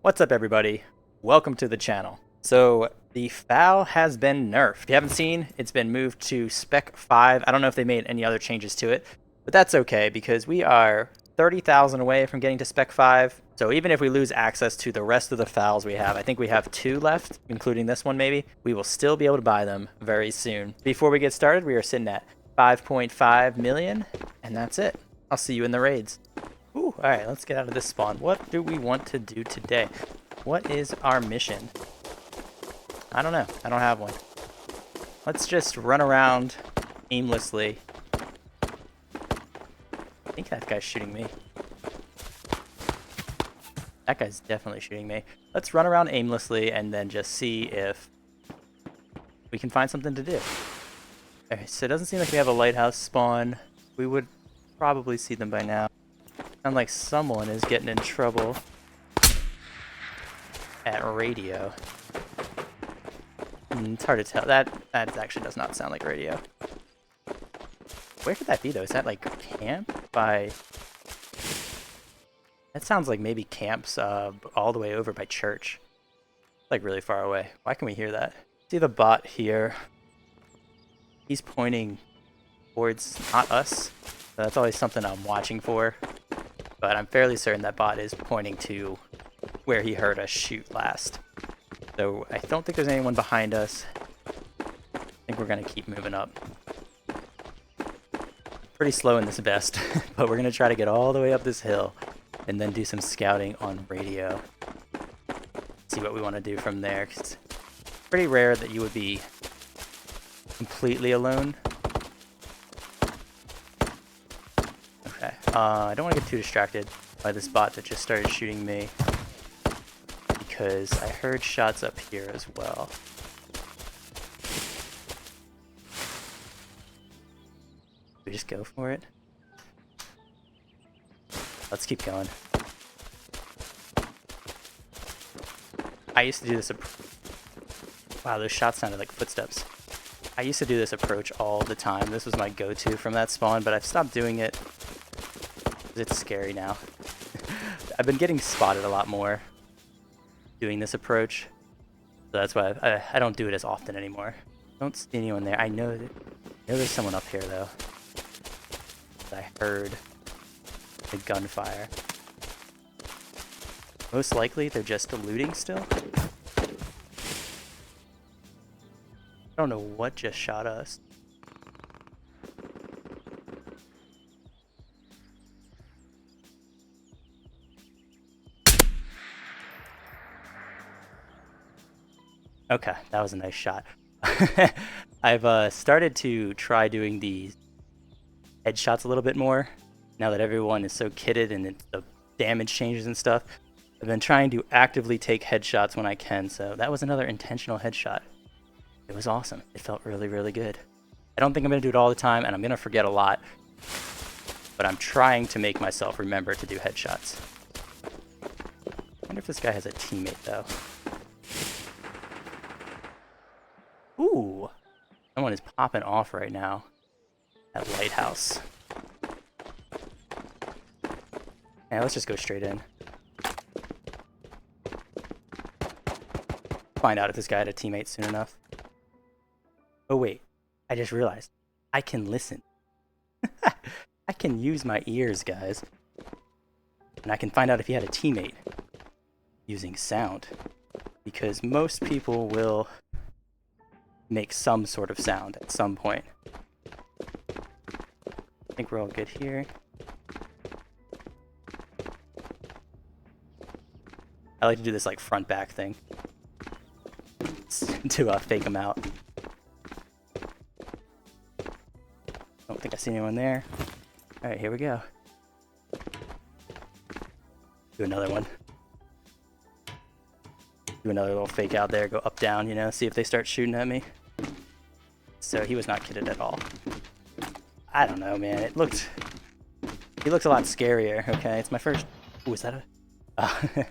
What's up, everybody? Welcome to the channel. So the FAL has been nerfed. If you haven't seen, it's been moved to Spec 5. I don't know if they made any other changes to it, but that's okay because we are 30,000 away from getting to Spec 5. So even if we lose access to the rest of the FALs we have, I think we have 2 left, including this one maybe, we will still be able to buy them very soon. Before we get started, we are sitting at 5.5 million, and that's it. I'll see you in the raids. Ooh, alright, let's get out of this spawn. What do we want to do today? What is our mission? I don't know. I don't have one. Let's just run around aimlessly. I think that guy's shooting me. That guy's definitely shooting me. Let's run around aimlessly and then just see if we can find something to do. Okay, so it doesn't seem like we have a lighthouse spawn. We would probably see them by now. Sounds like someone is getting in trouble at radio. It's hard to tell. That actually does not sound like radio. Where could that be though? Is that like camp by? That sounds like maybe camps all the way over by church. Like really far away. Why can we hear that? See the bot here. He's pointing towards not us. So that's always something I'm watching for. But I'm fairly certain that bot is pointing to where he heard us shoot last. So I don't think there's anyone behind us. I think we're going to keep moving up. Pretty slow in this vest, but we're going to try to get all the way up this hill and then do some scouting on radio. See what we want to do from there. 'Cause it's pretty rare that you would be completely alone. Okay, I don't want to get too distracted by this bot that just started shooting me because I heard shots up here as well. We just go for it. Let's keep going. I used to do this. Wow, those shots sounded like footsteps. I used to do this approach all the time. This was my go-to from that spawn, but I've stopped doing it. It's scary now. I've been getting spotted a lot more doing this approach, so that's why I don't do it as often anymore. Don't see anyone there. I know there's someone up here though. I heard the gunfire. Most likely they're just looting still. I don't know what just shot us. Okay, that was a nice shot. I've started to try doing these headshots a little bit more. Now that everyone is so kitted and the damage changes and stuff, I've been trying to actively take headshots when I can, so that was another intentional headshot. It was awesome. It felt really, really good. I don't think I'm going to do it all the time, and I'm going to forget a lot, but I'm trying to make myself remember to do headshots. I wonder if this guy has a teammate, though. Ooh, someone is popping off right now at Lighthouse. Yeah, let's just go straight in. Find out if this guy had a teammate soon enough. Oh wait, I just realized I can listen. I can use my ears, guys. And I can find out if he had a teammate using sound. Because most people will make some sort of sound at some point. I think we're all good here. I like to do this like front back thing to fake them out. Don't think I see anyone there. Alright, here we go. Do another one. Do another little fake out there, go up, down, you know, see if they start shooting at me. So he was not kitted at all. I don't know, man. He looks a lot scarier, okay? It's my first... Ooh, is that a...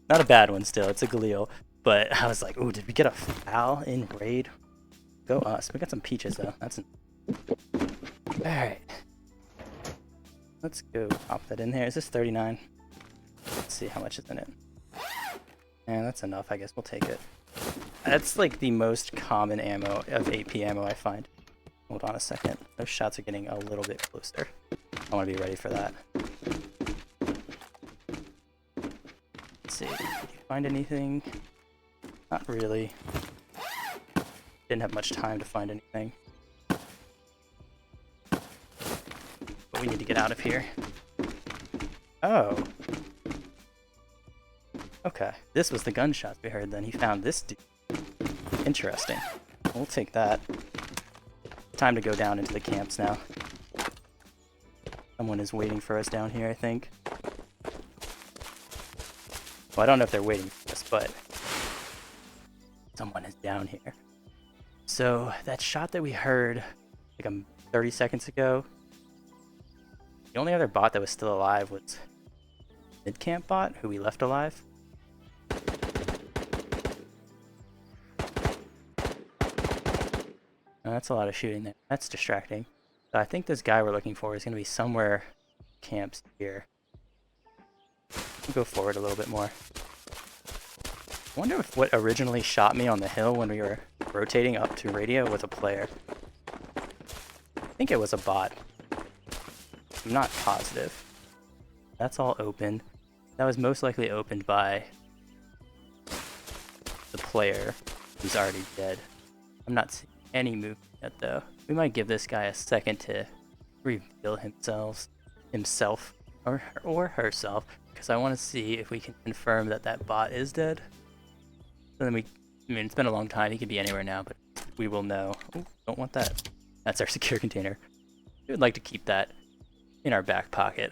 not a bad one still, it's a Galil. But I was like, ooh, did we get a FAL in raid? Go us. We got some peaches, though. That's... Alright. Let's go pop that in there. Is this 39? Let's see how much is in it. And that's enough, I guess we'll take it. That's like the most common ammo of AP ammo I find. Hold on a second. Those shots are getting a little bit closer. I want to be ready for that. Let's see. Did you find anything? Not really. Didn't have much time to find anything. But we need to get out of here. Oh. Okay. This was the gunshots we heard then. He found this dude. Interesting. We'll take that. Time to go down into the camps now. Someone is waiting for us down here, I think. Well, I don't know if they're waiting for us, but someone is down here. So that shot that we heard like 30 seconds ago, the only other bot that was still alive was mid-camp bot, who we left alive. Oh, that's a lot of shooting there. That's distracting. So I think this guy we're looking for is going to be somewhere camps here. We'll go forward a little bit more. I wonder if what originally shot me on the hill when we were rotating up to radio was a player. I think it was a bot. I'm not positive. That's all open. That was most likely opened by the player who's already dead. I'm not seeing any movement yet though. We might give this guy a second to reveal himself or herself, because I want to see if we can confirm that that bot is dead. So then I mean, it's been a long time. He could be anywhere now, but we will know. Ooh, don't want that. That's our secure container. We would like to keep that in our back pocket.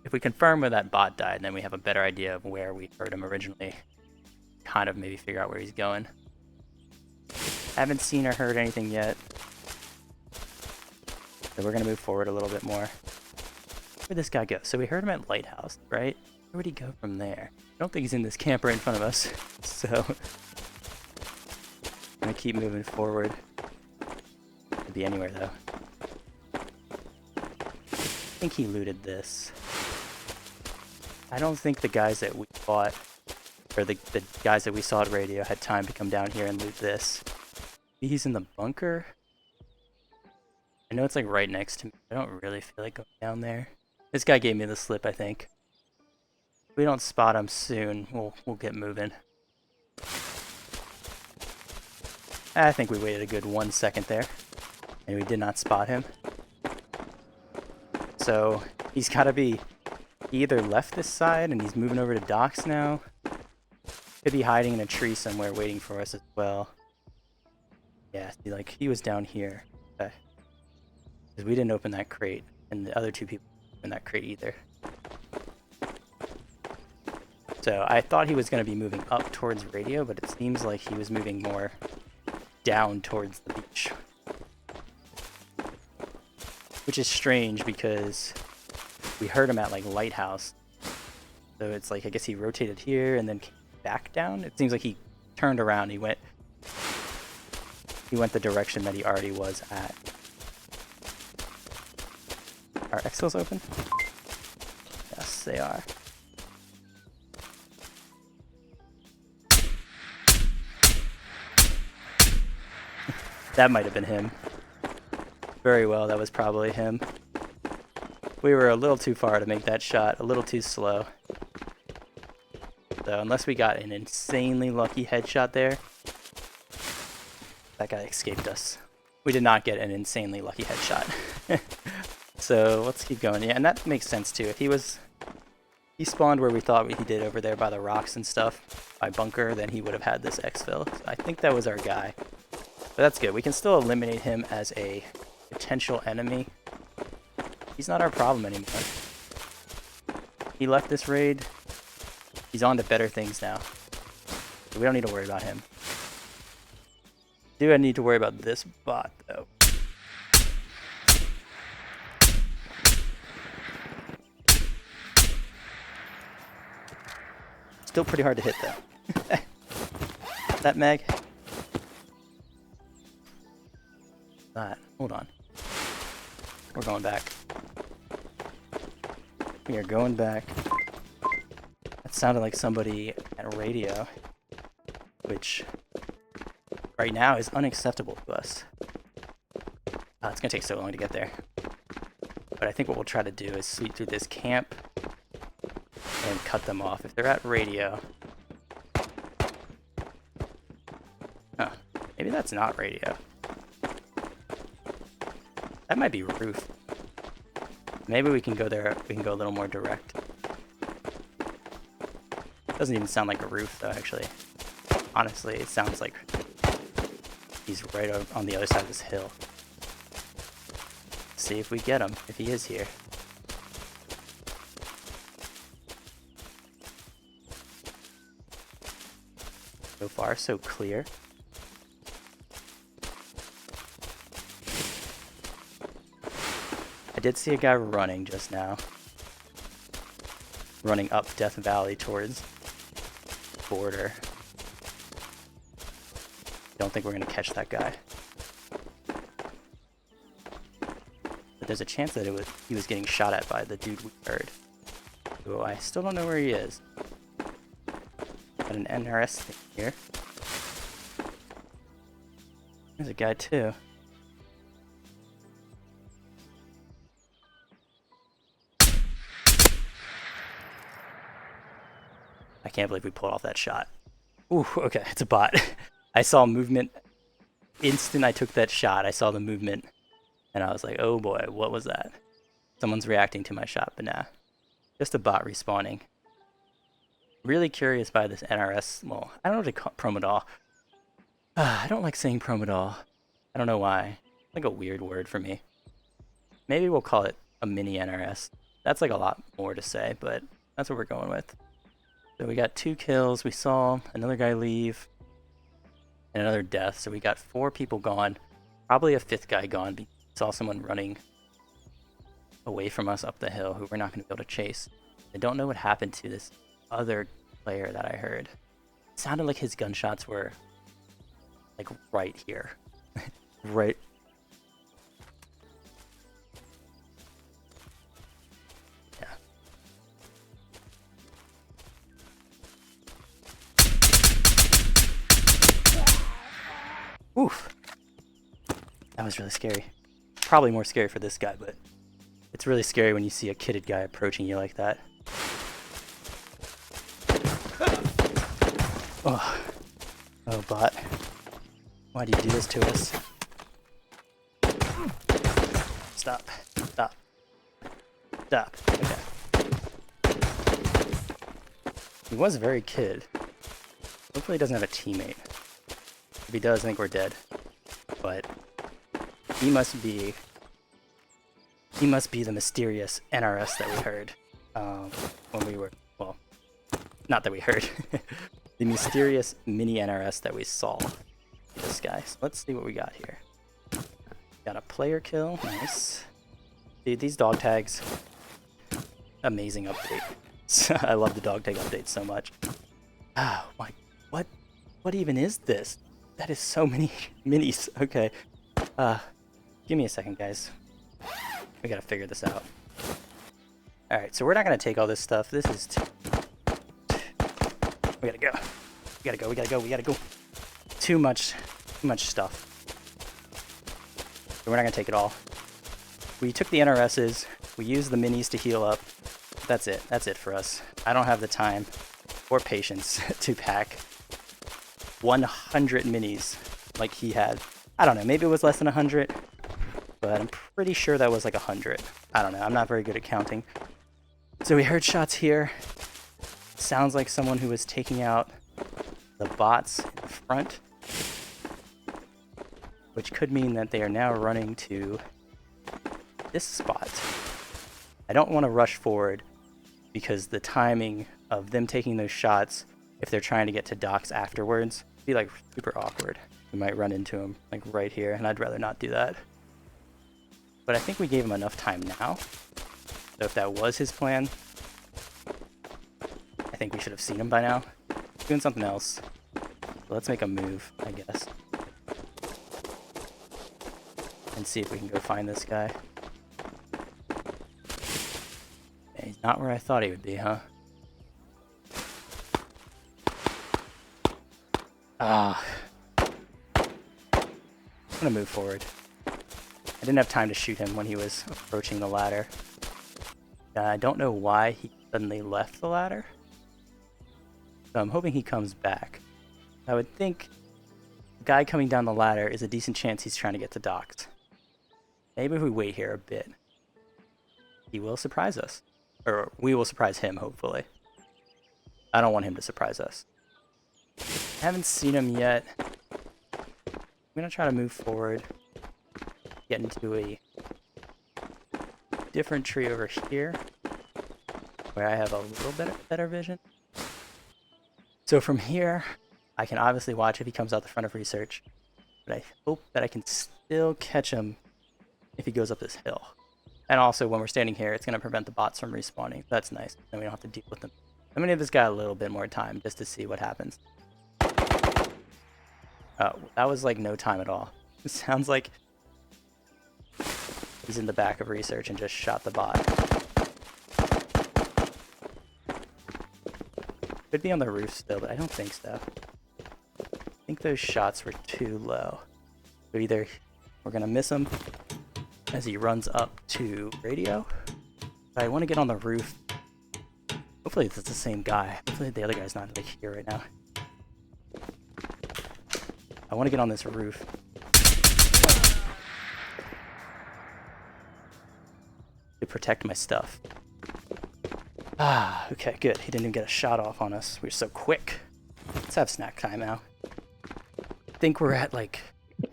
If we confirm where that bot died, then we have a better idea of where we heard him originally. Kind of maybe figure out where he's going. Haven't seen or heard anything yet. So we're going to move forward a little bit more. Where'd this guy go? So we heard him at Lighthouse, right? Where would he go from there? I don't think he's in this camp right in front of us. So I'm going to keep moving forward. Could be anywhere though. I think he looted this. I don't think the guys that we fought, or the guys that we saw at radio, had time to come down here and loot this. Maybe he's in the bunker? I know it's like right next to me. I don't really feel like going down there. This guy gave me the slip, I think. If we don't spot him soon, we'll get moving. I think we waited a good 1 second there, and we did not spot him. So he's got to be... He either left this side and he's moving over to docks now. Could be hiding in a tree somewhere waiting for us as well. Yeah, see, like he was down here. Okay. Because we didn't open that crate, and the other two people didn't open that crate either. So I thought he was going to be moving up towards radio, but it seems like he was moving more down towards the beach. Which is strange because we heard him at like Lighthouse. So it's like, I guess he rotated here and then came back down. It seems like he turned around. He went the direction that he already was at. Are exfils open? Yes, they are. That might have been him. Very well, that was probably him. We were a little too far to make that shot, a little too slow. So unless we got an insanely lucky headshot there, that guy escaped us. We did not get an insanely lucky headshot. So let's keep going. Yeah, and that makes sense too. If he spawned where we thought he did over there by the rocks and stuff, by bunker, then he would have had this exfil. So I think that was our guy. But that's good. We can still eliminate him as a potential enemy. He's not our problem anymore. He left this raid. He's on to better things now. So we don't need to worry about him. Do I need to worry about this bot though? Still pretty hard to hit though. That mag? That. Hold on. We're going back. We are going back. It sounded like somebody at radio, which right now is unacceptable to us. Oh, it's gonna take so long to get there. But I think what we'll try to do is sweep through this camp and cut them off. If they're at radio... Huh. Maybe that's not radio. That might be roof. Maybe we can go there, we can go a little more direct. Doesn't even sound like a roof though, actually. Honestly, it sounds like he's right on the other side of this hill. See if we get him, if he is here. So far, so clear. I did see a guy running just now. Running up Death Valley towards border. Don't think we're gonna catch that guy. But there's a chance that he was getting shot at by the dude we heard. So I still don't know where he is. Got an NRS thing here. There's a guy too. I can't believe we pulled off that shot. Ooh, okay, it's a bot. I saw movement. Instant I took that shot, I saw the movement. And I was like, oh boy, what was that? Someone's reacting to my shot, but nah. Just a bot respawning. Really curious by this NRS. Well, I don't know what to call Promodol. I don't like saying Promodol. I don't know why. It's like a weird word for me. Maybe we'll call it a mini NRS. That's like a lot more to say, but that's what we're going with. So we got 2 kills. We saw another guy leave. And another death. So we got 4 people gone. Probably a 5th guy gone. We saw someone running away from us up the hill who we're not going to be able to chase. I don't know what happened to this other player that I heard. It sounded like his gunshots were like right here. Right. Yeah. Oof. That was really scary. Probably more scary for this guy, but it's really scary when you see a kitted guy approaching you like that. Oh, oh bot. Why do you do this to us? Stop. Stop. Stop. Okay. He was very kid. Hopefully he doesn't have a teammate. If he does, I think we're dead. But he must be the mysterious NRS that we heard when we were, well, not that we heard. The mysterious mini NRS that we saw. This guy. So let's see what we got here. Got a player kill. Nice. Dude, these dog tags. Amazing update. I love the dog tag update so much. Oh my, what even is this? That is so many minis. Okay. Give me a second, guys. We gotta figure this out. Alright, so we're not gonna take all this stuff. This is we gotta go. We gotta go, we gotta go, we gotta go. Too much stuff. So we're not gonna take it all. We took the NRSs, we used the minis to heal up. That's it. That's it for us. I don't have the time or patience to pack 100 minis like he had. I don't know, maybe it was less than 100, but I'm pretty sure that was like 100. I don't know, I'm not very good at counting. So we heard shots here. Sounds like someone who was taking out the bots in the front, which could mean that they are now running to this spot. I don't want to rush forward because the timing of them taking those shots, if they're trying to get to docks afterwards, would be like super awkward. We might run into them like right here, and I'd rather not do that. But I think we gave him enough time now. So if that was his plan, I think we should have seen him by now. Doing something else. So let's make a move, I guess. And see if we can go find this guy. Yeah, he's not where I thought he would be, huh? Ah. I'm gonna move forward. I didn't have time to shoot him when he was approaching the ladder. I don't know why he suddenly left the ladder. So I'm hoping he comes back. I would think the guy coming down the ladder is a decent chance he's trying to get to docks. Maybe if we wait here a bit, he will surprise us. Or we will surprise him, hopefully. I don't want him to surprise us. I haven't seen him yet. I'm gonna try to move forward. Get into a different tree over here, where I have a little bit better vision. So from here, I can obviously watch if he comes out the front of research, but I hope that I can still catch him if he goes up this hill. And also, when we're standing here, it's going to prevent the bots from respawning. That's nice. Then we don't have to deal with them. I'm going to give this guy a little bit more time just to see what happens. Oh, that was like no time at all. It sounds like he's in the back of research and just shot the bot. Could be on the roof still, but I don't think so. I think those shots were too low. So either we're going to miss him as he runs up to radio. But I want to get on the roof. Hopefully it's the same guy. Hopefully the other guy's not like here right now. I want to get on this roof. To protect my stuff. Ah, okay, good. He didn't even get a shot off on us. We were so quick. Let's have snack time now. I think we're at like... I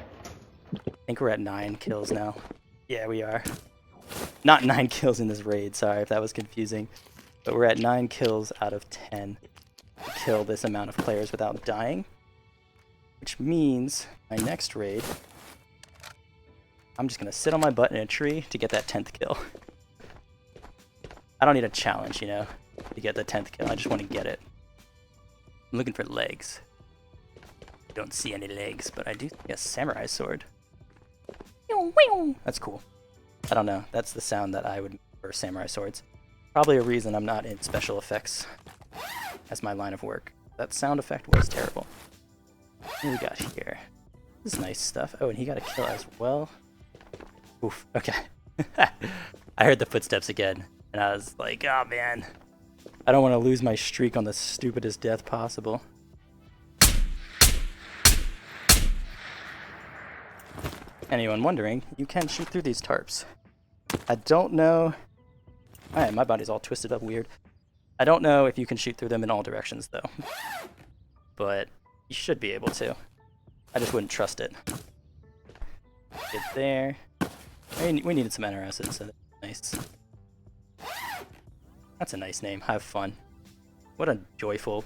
think we're at 9 kills now. Yeah, we are. Not 9 kills in this raid, sorry if that was confusing. But we're at 9 kills out of 10 to kill this amount of players without dying. Which means my next raid, I'm just going to sit on my butt in a tree to get that 10th kill. I don't need a challenge, you know, to get the 10th kill. I just want to get it. I'm looking for legs. Don't see any legs, but I do see a samurai sword. That's cool. I don't know. That's the sound that I would make for samurai swords. Probably a reason I'm not in special effects as my line of work. That sound effect was terrible. What do we got here? This is nice stuff. Oh, and he got a kill as well. Oof. Okay. I heard the footsteps again, and I was like, oh man. I don't want to lose my streak on the stupidest death possible. Anyone wondering, you can shoot through these tarps. I don't know... Alright, my body's all twisted up weird. I don't know if you can shoot through them in all directions, though. But you should be able to. I just wouldn't trust it. Get there. We needed some NRSs, so that's nice. That's a nice name. Have fun. What a joyful,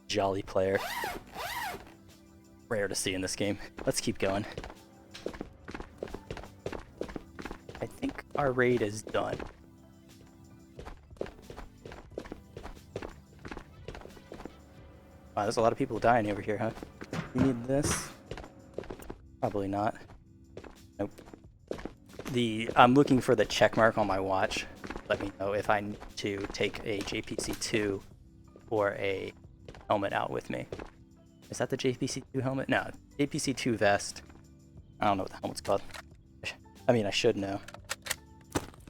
jolly player. Rare to see in this game. Let's keep going. I think our raid is done. Wow, there's a lot of people dying over here, huh? We need this? Probably not. Nope. I'm looking for the check mark on my watch. Let me know if I need to take a JPC2 or a helmet out with me. Is that the JPC2 helmet? No, JPC2 vest. I don't know what the helmet's called. I mean, I should know.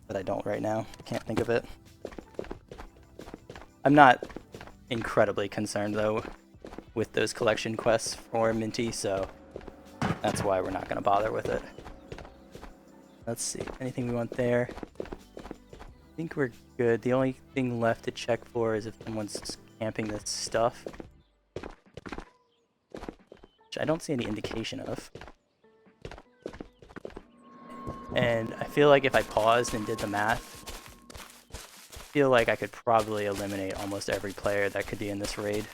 But I don't right now. I can't think of it. I'm not incredibly concerned, though, with those collection quests for Minty, so that's why we're not going to bother with it. Let's see. Anything we want there? I think we're good. The only thing left to check for is if someone's camping this stuff. Which I don't see any indication of. And I feel like if I paused and did the math, I feel like I could probably eliminate almost every player that could be in this raid.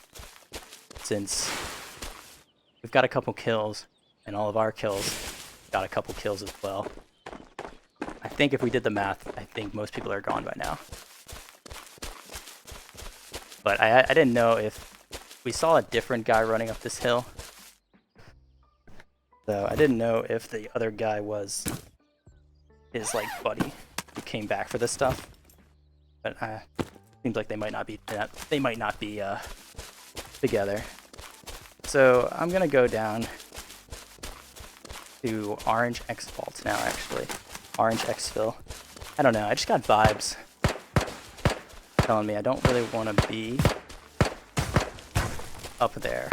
Since we've got a couple kills, and all of our kills got a couple kills as well. I think if we did the math, I think most people are gone by now. But I didn't know if we saw a different guy running up this hill. So I didn't know if the other guy was his like buddy who came back for this stuff. But seems like they might not be together. so I'm gonna go down to orange X vault now, actually. Orange exfil. I don't know, I just got vibes telling me I don't really want to be up there.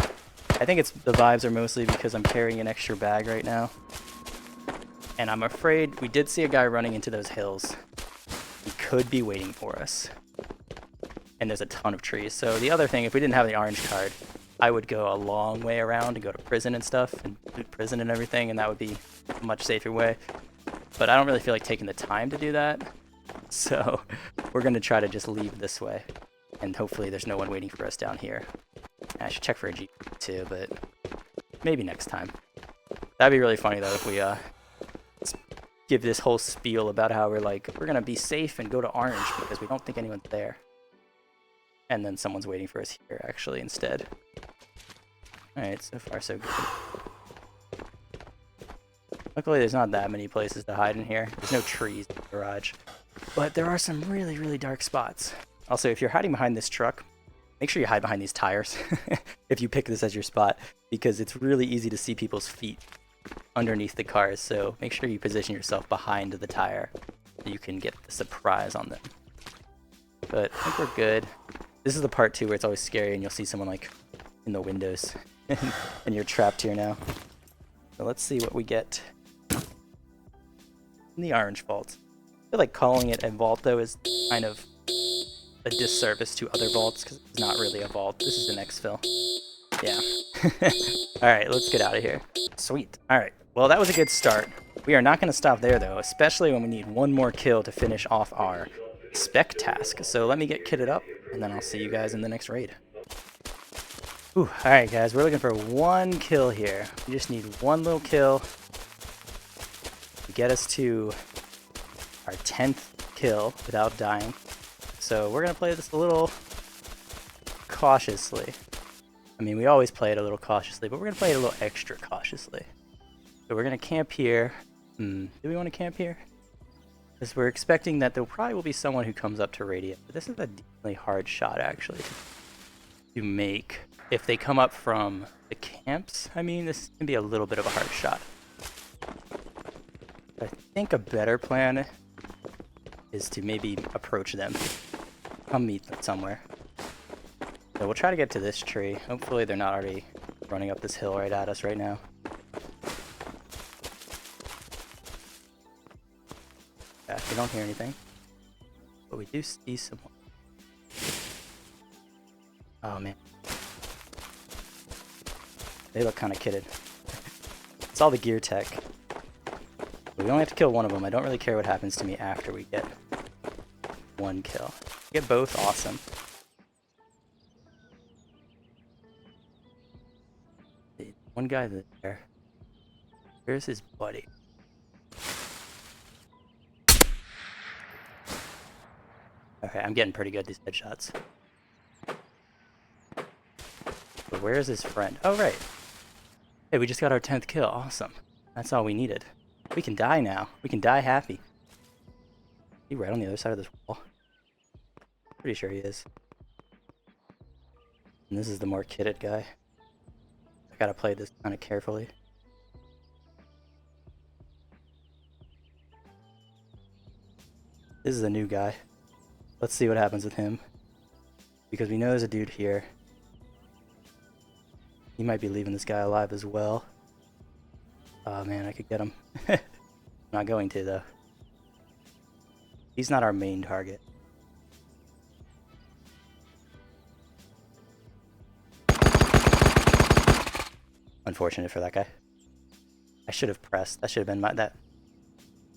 I think it's the vibes are mostly because I'm carrying an extra bag right now. And I'm afraid we did see a guy running into those hills. He could be waiting for us. And there's a ton of trees. So the other thing, if we didn't have the orange card, I would go a long way around and go to prison and stuff, and loot prison and everything, and that would be a much safer way. But I don't really feel like taking the time to do that. So we're going to try to just leave this way. And hopefully there's no one waiting for us down here. I should check for a G too, but maybe next time. That'd be really funny though if we give this whole spiel about how we're going to be safe and go to orange because we don't think anyone's there. And then someone's waiting for us here actually instead. Alright, so far so good. Luckily there's not that many places to hide in here. There's no trees in the garage. But there are some really, really dark spots. Also, if you're hiding behind this truck, make sure you hide behind these tires if you pick this as your spot, because it's really easy to see people's feet underneath the cars. So make sure you position yourself behind the tire so you can get the surprise on them. But I think we're good. This is the part too where it's always scary and you'll see someone like in the windows and you're trapped here now. So let's see what we get in the orange vault. I feel like calling it a vault though is kind of a disservice to other vaults because it's not really a vault. This is an exfil. Yeah. Alright, let's get out of here. Sweet. Alright, well that was a good start. We are not going to stop there though, especially when we need one more kill to finish off our spec task. So let me get kitted up and then I'll see you guys in the next raid. Alright guys, we're looking for one kill here. We just need one little kill to get us to our 10th kill without dying. So we're going to play this a little cautiously. I mean, we always play it a little cautiously, but we're going to play it a little extra cautiously. So we're going to camp here. Do we want to camp here? Because we're expecting that there probably will be someone who comes up to Radeon. But this is a decently hard shot, actually, to make. If they come up from the camps, I mean, this can be a little bit of a hard shot. But I think a better plan is to maybe approach them. Come meet them somewhere. So we'll try to get to this tree. Hopefully they're not already running up this hill right at us right now. Yeah, we don't hear anything. But we do see someone. Oh man. They look kind of kitted. It's all the gear tech. But we only have to kill one of them. I don't really care what happens to me after we get one kill. Get both, awesome. One guy there. Here's his buddy. Okay, I'm getting pretty good at these headshots. But where's his friend? Oh, right. Hey, we just got our 10th kill. Awesome. That's all we needed. We can die now. We can die happy. Is he right on the other side of this wall? Pretty sure he is. And this is the more kitted guy. I gotta play this kind of carefully. This is a new guy. Let's see what happens with him. Because we know there's a dude here. He might be leaving this guy alive as well. Oh man, I could get him. I'm not going to though. He's not our main target. Unfortunate for that guy. I should have pressed. That should have been my that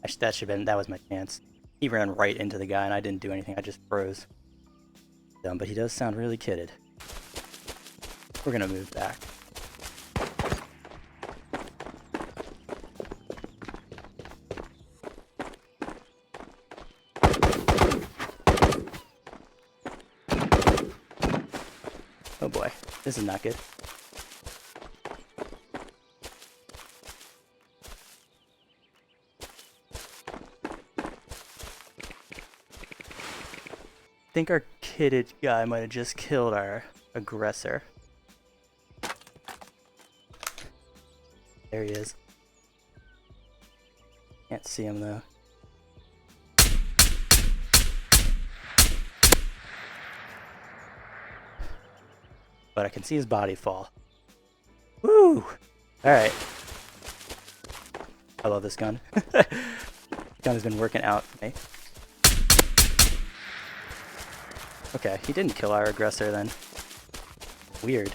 was my chance. He ran right into the guy and I didn't do anything. I just froze. Dumb, but he does sound really kitted. We're gonna move back. Oh boy, this is not good. I think our kitted guy might have just killed our aggressor. There he is. Can't see him though. But I can see his body fall. Woo! Alright. I love this gun. This gun has been working out for me. Okay, he didn't kill our aggressor then. Weird.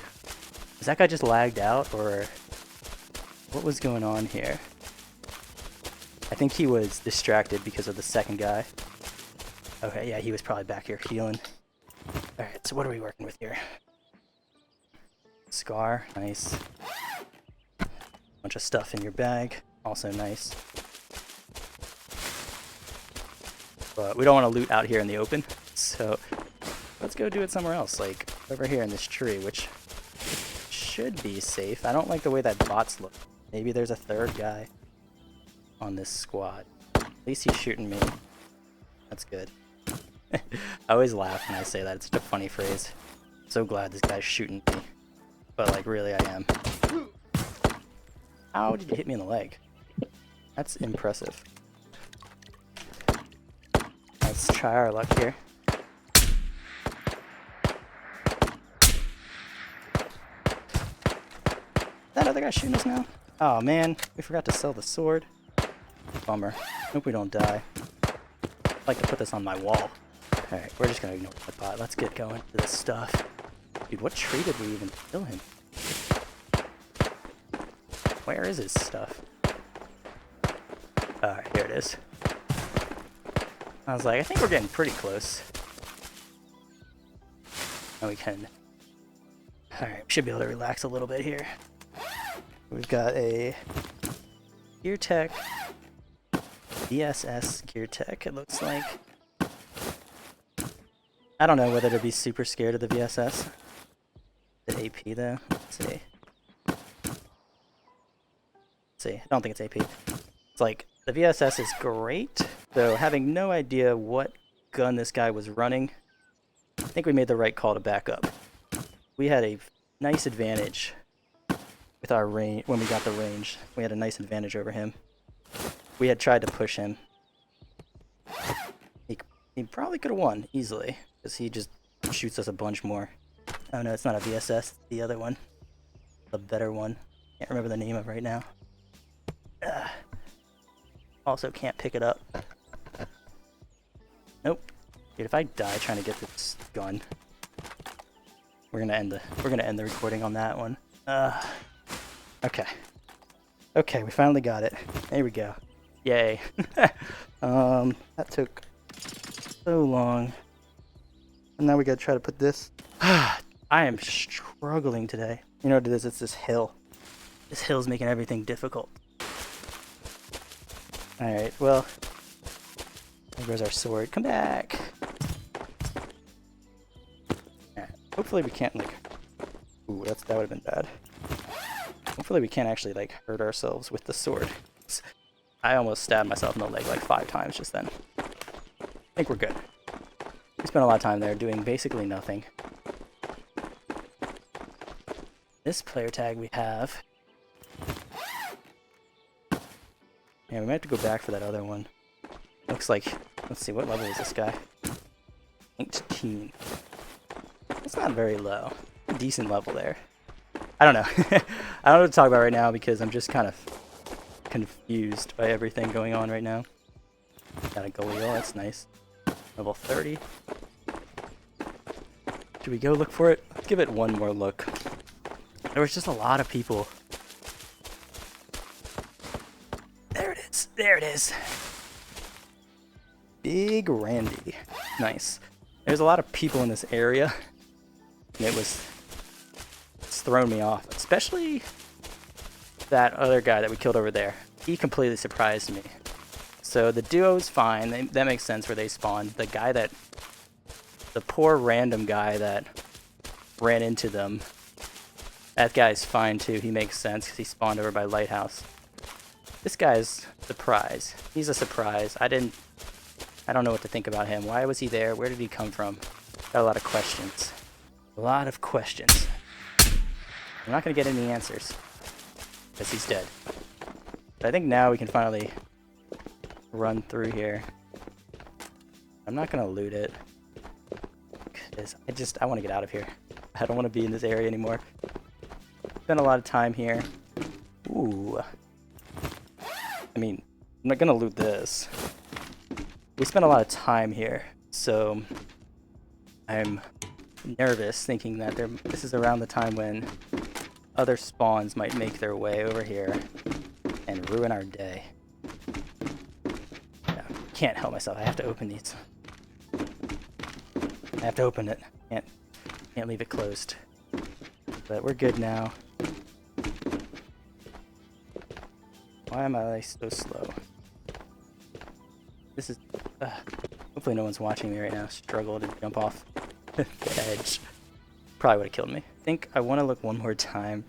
Is that guy just lagged out, or what was going on here? I think he was distracted because of the second guy. Okay, yeah, he was probably back here healing. Alright, so what are we working with here? Scar, nice. Bunch of stuff in your bag, also nice. But we don't want to loot out here in the open, so let's go do it somewhere else, like over here in this tree, which should be safe. I don't like the way that bots look. Maybe there's a third guy on this squad. At least he's shooting me. That's good. I always laugh when I say that. It's such a funny phrase. So glad this guy's shooting me. But like, really, I am. How did you hit me in the leg? That's impressive. Let's try our luck here. That other guy shooting us now? Oh man, we forgot to sell the sword. Bummer. Hope we don't die. I'd like to put this on my wall. Alright, we're just gonna ignore the bot. Let's get going to this stuff. Dude, what tree did we even kill him? Where is his stuff? Alright, here it is. I was like, I think we're getting pretty close. Now we can... Alright, we should be able to relax a little bit here. We've got a Gear Tech, VSS Gear Tech, it looks like. I don't know whether to be super scared of the VSS. The AP though, let's see. I don't think it's AP. It's like, the VSS is great, though having no idea what gun this guy was running, I think we made the right call to back up. We had a nice advantage with our range. When we got the range, we had a nice advantage over him. We had tried to push him. He probably could have won easily, because he just shoots us a bunch more. Oh no, it's not a VSS, it's the other one. The better one. Can't remember the name of it right now. Also can't pick it up. Nope. Dude, if I die trying to get this gun, we're gonna end the recording on that one. Okay. Okay, we finally got it. There we go. Yay. That took so long. And now we gotta try to put this. I am struggling today. You know what it is? It's this hill. This hill's making everything difficult. Alright, well, there goes our sword. Come back! Right, hopefully we can't, like... Ooh, that would have been bad. Hopefully we can't actually, like, hurt ourselves with the sword. I almost stabbed myself in the leg, like, 5 times just then. I think we're good. We spent a lot of time there doing basically nothing. This player tag we have... Yeah, we might have to go back for that other one. Looks like... Let's see, what level is this guy? 18. That's not very low. A decent level there. I don't know. I don't know what to talk about right now because I'm just kind of confused by everything going on right now. Got a Galil, that's nice. Level 30. Should we go look for it? Let's give it one more look. There was just a lot of people. There it is. There it is. Big Randy. Nice. There's a lot of people in this area. And it's thrown me off. Especially that other guy that we killed over there. He completely surprised me. So the duo's fine. That makes sense where they spawned. The guy that... The poor random guy that ran into them. That guy's fine too. He makes sense because he spawned over by Lighthouse. This guy's surprise. He's a surprise. I don't know what to think about him. Why was he there? Where did he come from? Got a lot of questions. A lot of questions. I'm not going to get any answers. because he's dead. But I think now we can finally run through here. I'm not gonna loot it because I want to get out of here. I don't want to be in this area anymore. Spent a lot of time here. Ooh. I mean, I'm not gonna loot this. We spent a lot of time here, so I'm nervous thinking that this is around the time when other spawns might make their way over here and ruin our day. Yeah, can't help myself. I have to open these. I have to open it. Can't leave it closed. But we're good now. Why am I so slow? This is... hopefully no one's watching me right now. Struggle to jump off the edge. Probably would have killed me. I think I want to look one more time.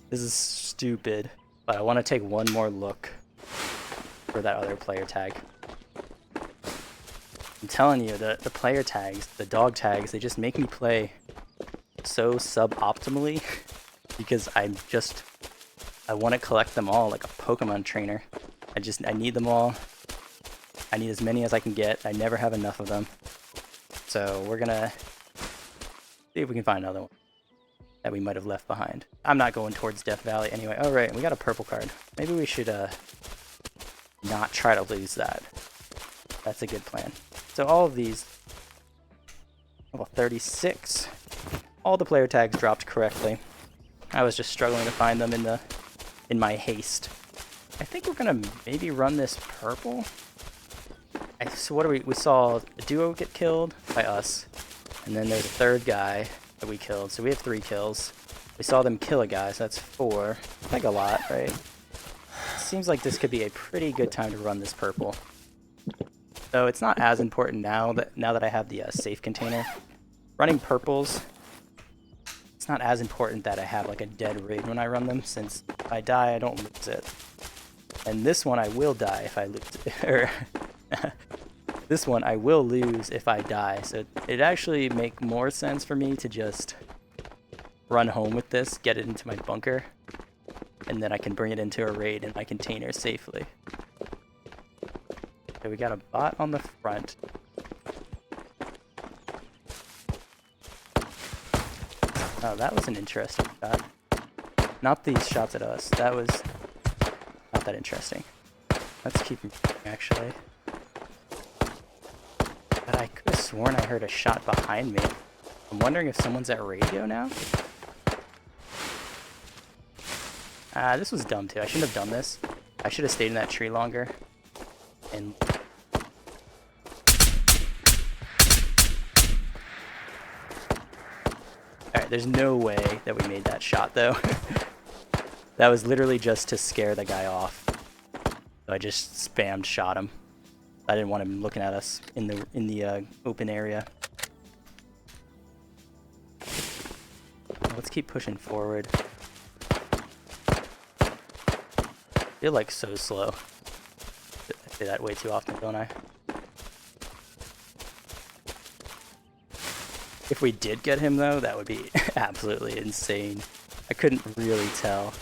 This is stupid. But I want to take one more look for that other player tag. I'm telling you, the player tags, the dog tags, they just make me play so suboptimally because I want to collect them all like a Pokemon trainer. I need them all. I need as many as I can get. I never have enough of them. So we're gonna see if we can find another one that we might have left behind. I'm not going towards Death Valley anyway. Oh right, we got a purple card. Maybe we should not try to lose that. That's a good plan. So all of these, level 36, all the player tags dropped correctly. I was just struggling to find them in my haste. I think we're gonna maybe run this purple. So what do we saw a duo get killed by us, and then there's a third guy that we killed, so we have 3 kills. We saw them kill a guy, so that's 4. Like a lot, right? Seems like this could be a pretty good time to run this purple. So it's not as important now that I have the safe container. Running purples, it's not as important that I have like a dead raid when I run them, since if I die, I don't lose it. And this one I will die if I lose it. Or this one I will lose if I die. So it'd actually make more sense for me to just run home with this, get it into my bunker, and then I can bring it into a raid in my container safely. So we got a bot on the front. Oh, that was an interesting shot. Not these shots at us. That was not that interesting. Let's keep moving, actually. But I could have sworn I heard a shot behind me. I'm wondering if someone's at radio now? This was dumb too. I shouldn't have done this. I should have stayed in that tree longer. And alright, there's no way that we made that shot though. That was literally just to scare the guy off. So I just spammed shot him. I didn't want him looking at us in the open area. Let's keep pushing forward. I feel like so slow. I say that way too often, don't I? If we did get him though, that would be absolutely insane. I couldn't really tell.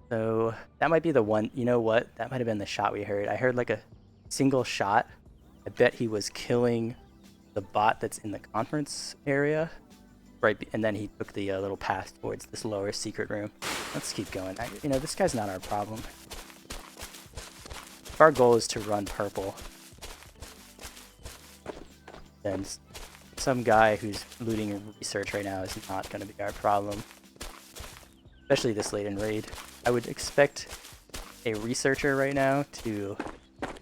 So that might be the one. You know what? That might have been the shot we heard. I heard like a single shot. I bet he was killing the bot that's in the conference area. Right, and then he took the little path towards this lower secret room. Let's keep going. You know, this guy's not our problem. If our goal is to run purple, then some guy who's looting research right now is not going to be our problem. Especially this late in raid. I would expect a researcher right now to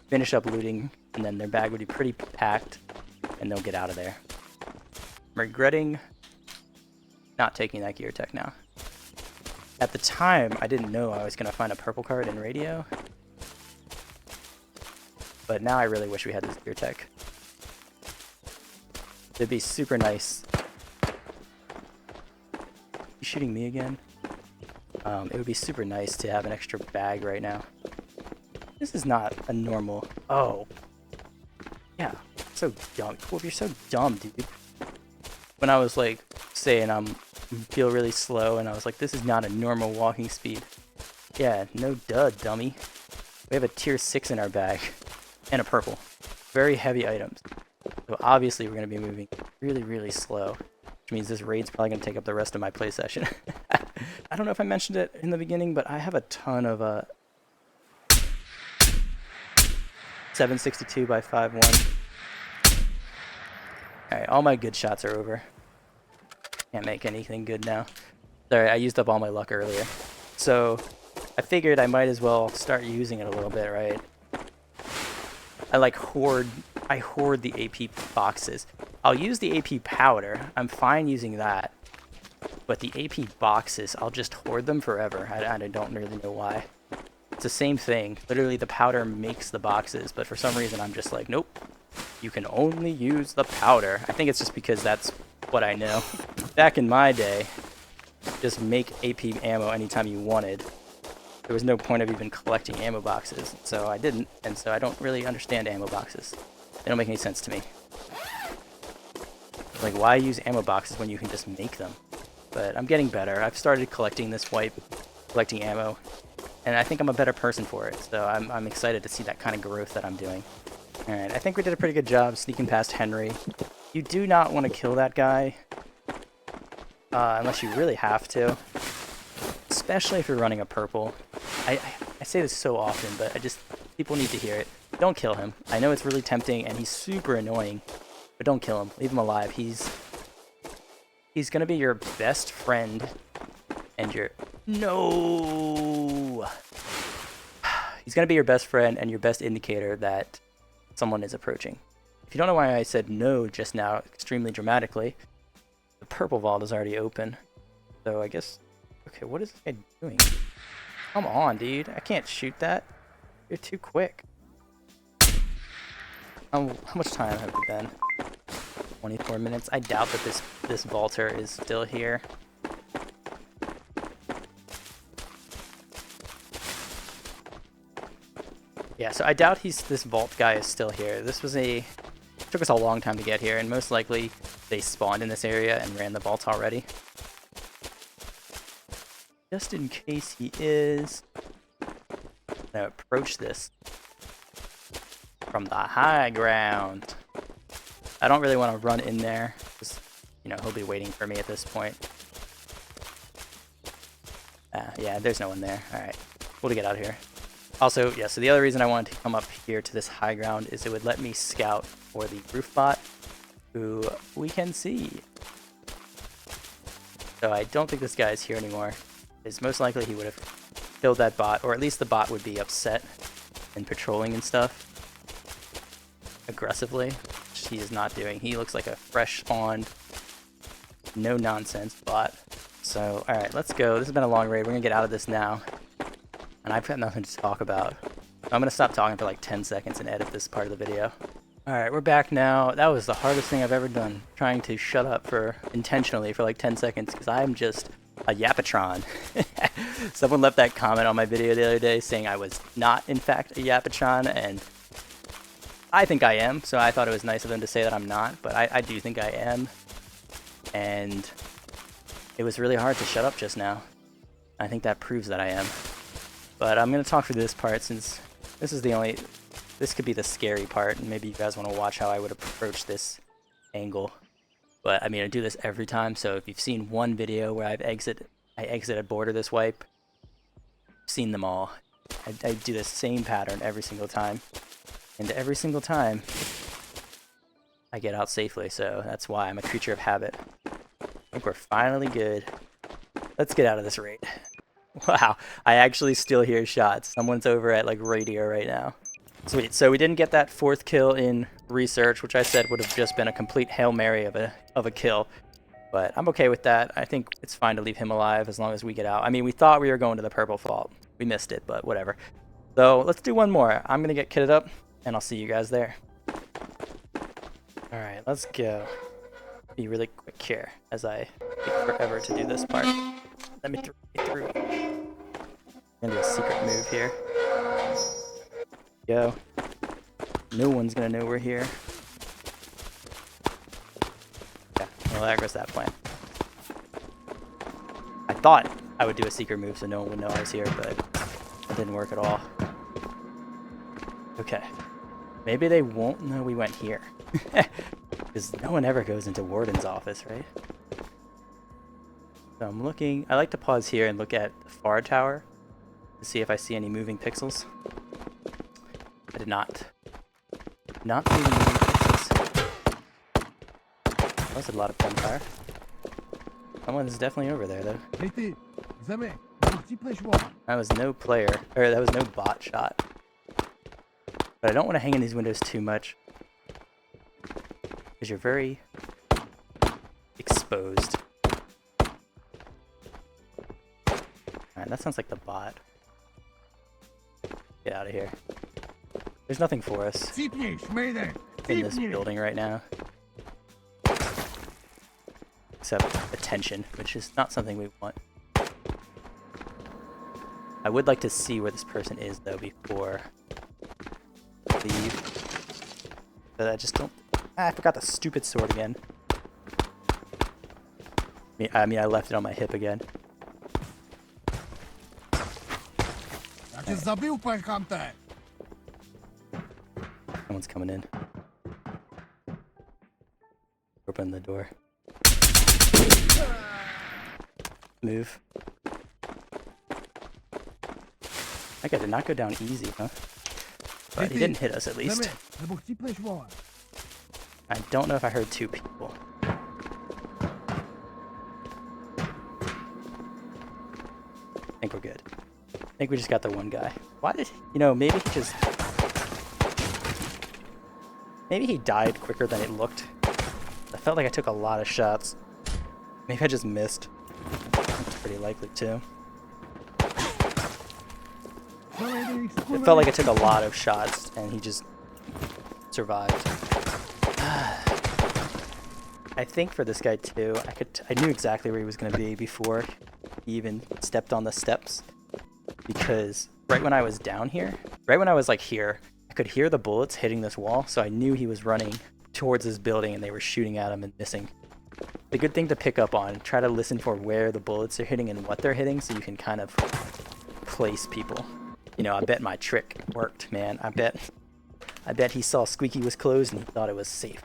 finish up looting, and then their bag would be pretty packed, and they'll get out of there. I'm regretting not taking that gear tech now. At the time, I didn't know I was going to find a purple card in radio. But now I really wish we had this gear tech. It'd be super nice. You shooting me again? It would be super nice to have an extra bag right now. This is not a normal... Oh. Yeah. So dumb. Wolf, you're so dumb, dude. When I was like saying feel really slow, and I was like, this is not a normal walking speed. Yeah, no dud, dummy. We have a tier 6 in our bag. And a purple. Very heavy items. So obviously we're going to be moving really, really slow. Which means this raid's probably going to take up the rest of my play session. I don't know if I mentioned it in the beginning, but I have a ton of 762 by 5.1. Alright, all my good shots are over. Can't make anything good now. Sorry, I used up all my luck earlier. So, I figured I might as well start using it a little bit, right? I hoard the AP boxes. I'll use the AP powder. I'm fine using that. But the AP boxes, I'll just hoard them forever. I don't really know why. It's the same thing. Literally, the powder makes the boxes, but for some reason, I'm just like, nope. You can only use the powder. I think it's just because that's what I know. Back in my day, just make AP ammo anytime you wanted. There was no point of even collecting ammo boxes, so I didn't, and so I don't really understand ammo boxes. They don't make any sense to me. Like, why use ammo boxes when you can just make them? But I'm getting better. I've started collecting this wipe, collecting ammo, and I think I'm a better person for it, so I'm excited to see that kind of growth that I'm doing. Alright, I think we did a pretty good job sneaking past Henry. You do not want to kill that guy, unless you really have to. Especially if you're running a purple. I say this so often, but people need to hear it. Don't kill him. I know it's really tempting, and he's super annoying, but don't kill him. Leave him alive. He's gonna be your best friend, and No! He's gonna be your best friend and your best indicator that someone is approaching. If you don't know why I said no just now, extremely dramatically, the purple vault is already open. So I guess... Okay, what is this guy doing? Come on, dude. I can't shoot that. You're too quick. How much time have we been? 24 minutes. I doubt that this vaulter is still here. Yeah, so I doubt this vault guy is still here. This was took us a long time to get here, and most likely they spawned in this area and ran the vault already. Just in case he is, I'm gonna approach this from the high ground. I don't really want to run in there, because, he'll be waiting for me at this point. Yeah, there's no one there. Alright, we'll get out of here. Also, yeah, so the other reason I wanted to come up here to this high ground is it would let me scout for the roof bot, who we can see. So I don't think this guy is here anymore. It's most likely he would have killed that bot, or at least the bot would be upset and patrolling and stuff aggressively, which he is not doing. He looks like a fresh spawned, no nonsense bot. So, alright, let's go. This has been a long raid. We're gonna get out of this now. And I've got nothing to talk about. I'm gonna stop talking for like 10 seconds and edit this part of the video. Alright, we're back now. That was the hardest thing I've ever done, trying to shut up intentionally for like 10 seconds, because I'm just a yapatron. Someone left that comment on my video the other day saying I was not, in fact, a yapatron, and I think I am, so I thought it was nice of them to say that I'm not, but I do think I am. And it was really hard to shut up just now. I think that proves that I am. But I'm going to talk through this part, since this is this could be the scary part, and maybe you guys want to watch how I would approach this angle. But I mean, I do this every time, so if you've seen one video where I exit a border this wipe, I've seen them all. I do the same pattern every single time, and every single time I get out safely, so that's why I'm a creature of habit. I think we're finally good. Let's get out of this raid. Wow, I actually still hear shots. Someone's over at like radio right now. Sweet, so we didn't get that 4th kill in research, which I said would have just been a complete Hail Mary of a kill. But I'm okay with that. I think it's fine to leave him alive as long as we get out. I mean, we thought we were going to the purple vault. We missed it, but whatever. So let's do one more. I'm going to get kitted up, and I'll see you guys there. Alright, let's go. Be really quick here, as I take forever to do this part. Let me through. I'm gonna do a secret move here. Go. No one's gonna know we're here. Yeah, well, there goes that plan. I would do a secret move so no one would know I was here, but it didn't work at all. Okay. Maybe they won't know we went here. Because no one ever goes into Warden's office, right? So I'm looking... I like to pause here and look at the far tower to see if I see any moving pixels. I did not. Not see any moving pixels. That was a lot of gunfire. Someone is definitely over there, though. That was no player, or that was no bot shot. But I don't want to hang in these windows too much, because you're very exposed. Alright, that sounds like the bot. Get out of here. There's nothing for us in this building right now. Except attention, which is not something we want. I would like to see where this person is, though, before I leave. But I just don't... Ah, I forgot the stupid sword again. I mean, I left it on my hip again. Someone's coming in. Open the door. Move. That guy did not go down easy, huh? But he didn't hit us, at least. I don't know if I heard two people. I think we're good. I think we just got the one guy. Why did... You know, maybe he just... Maybe he died quicker than it looked. I felt like I took a lot of shots. Maybe I just missed. That's pretty likely, too. It felt like I took a lot of shots, and he just survived. I think for this guy, too, I knew exactly where he was going to be before he even stepped on the steps. Because right when I was down here, right when I was, like, here, I could hear the bullets hitting this wall, so I knew he was running towards this building, and they were shooting at him and missing. The good thing to pick up on, try to listen for where the bullets are hitting and what they're hitting, so you can kind of place people. You know, I bet my trick worked, man. I bet he saw Squeaky was closed and he thought it was safe.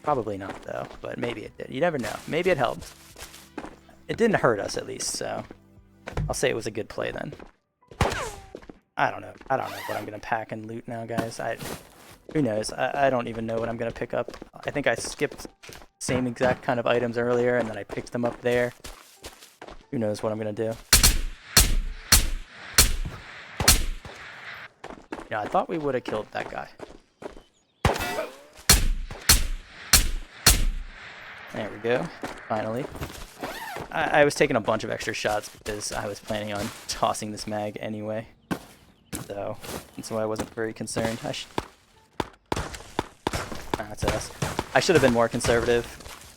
Probably not, though, but maybe it did. You never know. Maybe it helped. It didn't hurt us, at least, so I'll say it was a good play then. I don't know. I don't know what I'm going to pack and loot now, guys. Who knows? I don't even know what I'm going to pick up. I think I skipped same exact kind of items earlier, and then I picked them up there. Who knows what I'm going to do? Yeah, I thought we would have killed that guy. There we go. Finally. I was taking a bunch of extra shots because I was planning on tossing this mag anyway. So, that's why I wasn't very concerned. That's us. I should have been more conservative.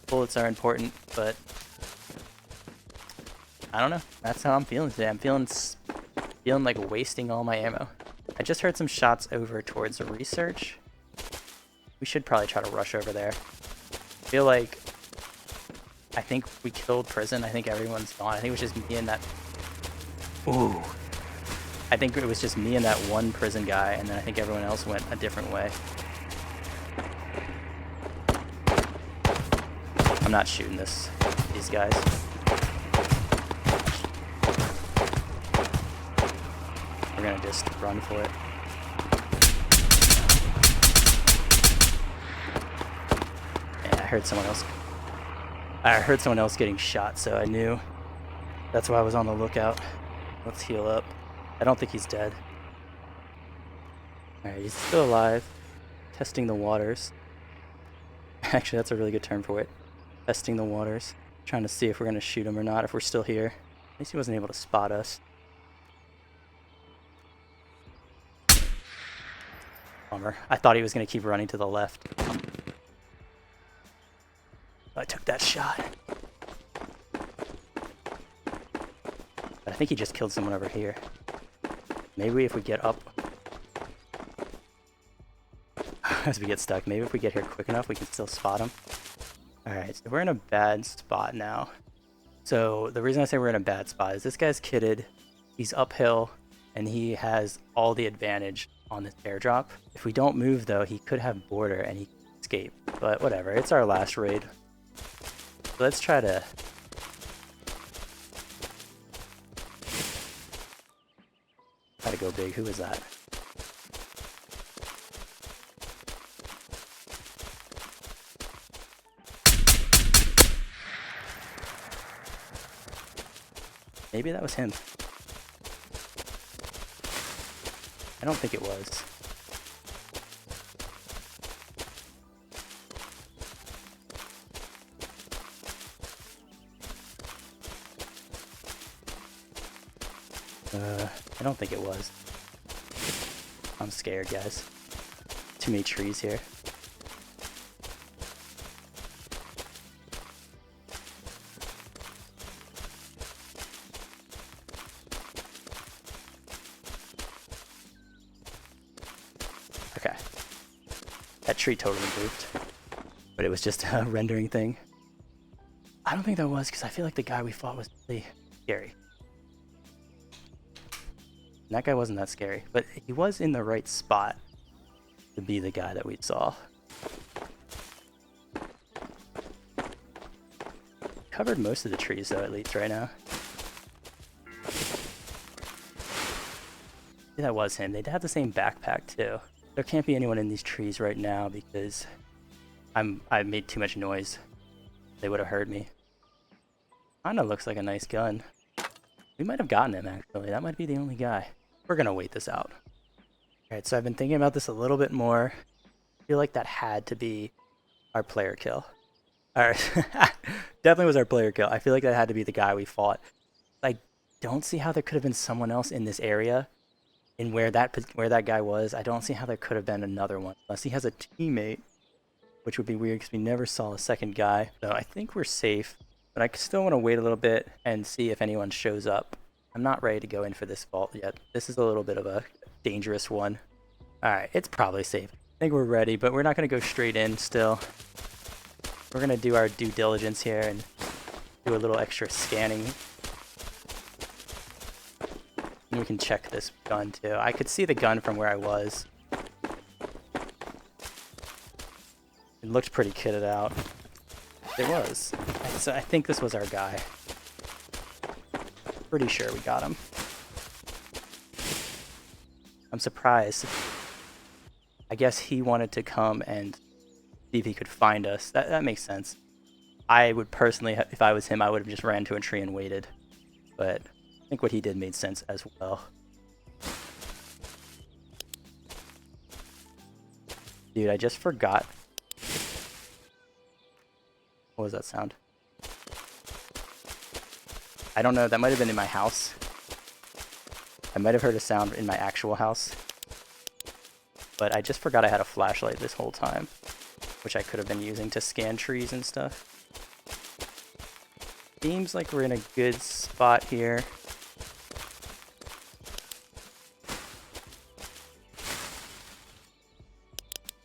Bullets are important, but I don't know. That's how I'm feeling today. I'm feeling like wasting all my ammo. I just heard some shots over towards the research. We should probably try to rush over there. I feel like I think we killed prison. I think everyone's gone. I think it was just me and that... Ooh. I think it was just me and that one prison guy, and then I think everyone else went a different way. I'm not shooting these guys. We're gonna just run for it. Yeah, I heard someone else getting shot, so I knew. That's why I was on the lookout. Let's heal up. I don't think he's dead. Alright, he's still alive. Testing the waters. Actually, that's a really good term for it. Testing the waters. Trying to see if we're going to shoot him or not, if we're still here. At least he wasn't able to spot us. Bummer. I thought he was going to keep running to the left. I took that shot. But I think he just killed someone over here. Maybe if we get up... As we get stuck, maybe if we get here quick enough, we can still spot him. Alright, so we're in a bad spot now. So the reason I say we're in a bad spot is this guy's kitted, he's uphill, and he has all the advantage on this airdrop. If we don't move though, he could have border and he can escape. But whatever, it's our last raid. So let's try to... Try to go big. Who is that? Maybe that was him. I don't think it was. I don't think it was. I'm scared, guys. Too many trees here. Okay. That tree totally moved. But it was just a rendering thing. I don't think that was, because I feel like the guy we fought was really scary. And that guy wasn't that scary, but he was in the right spot to be the guy that we saw. Covered most of the trees though, at least right now. Yeah, that was him. They have the same backpack too. There can't be anyone in these trees right now because I made too much noise. They would have heard me. Kinda looks like a nice gun. We might have gotten him actually. That might be the only guy. We're gonna wait this out. Alright, so I've been thinking about this a little bit more. I feel like that had to be our player kill. Alright, definitely was our player kill. I feel like that had to be the guy we fought. I don't see how there could have been someone else in this area. In where that guy was, I don't see how there could have been another one. Unless he has a teammate, which would be weird because we never saw a second guy. So I think we're safe, but I still want to wait a little bit and see if anyone shows up. I'm not ready to go in for this vault yet. This is a little bit of a dangerous one. Alright, it's probably safe. I think we're ready, but we're not going to go straight in still. We're going to do our due diligence here and do a little extra scanning. And we can check this gun too. I could see the gun from where I was. It looked pretty kitted out. It was. So I think this was our guy. Pretty sure we got him. I'm surprised. I guess he wanted to come and see if he could find us. That makes sense. I would personally, if I was him, I would have just ran to a tree and waited. But I think what he did made sense as well. Dude, I just forgot. What was that sound? I don't know, that might have been in my house. I might have heard a sound in my actual house. But I just forgot I had a flashlight this whole time, which I could have been using to scan trees and stuff. Seems like we're in a good spot here.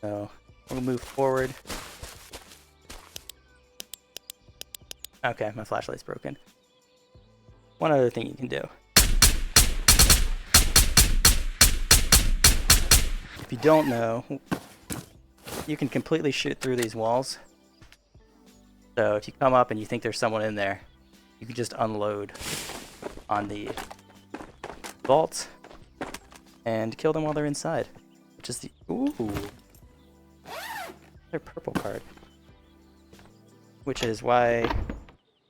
So we'll move forward. Okay, my flashlight's broken. One other thing you can do. If you don't know, you can completely shoot through these walls. So if you come up and you think there's someone in there, you can just unload on the vault and kill them while they're inside. Which is the... Ooh! Their purple card. Which is why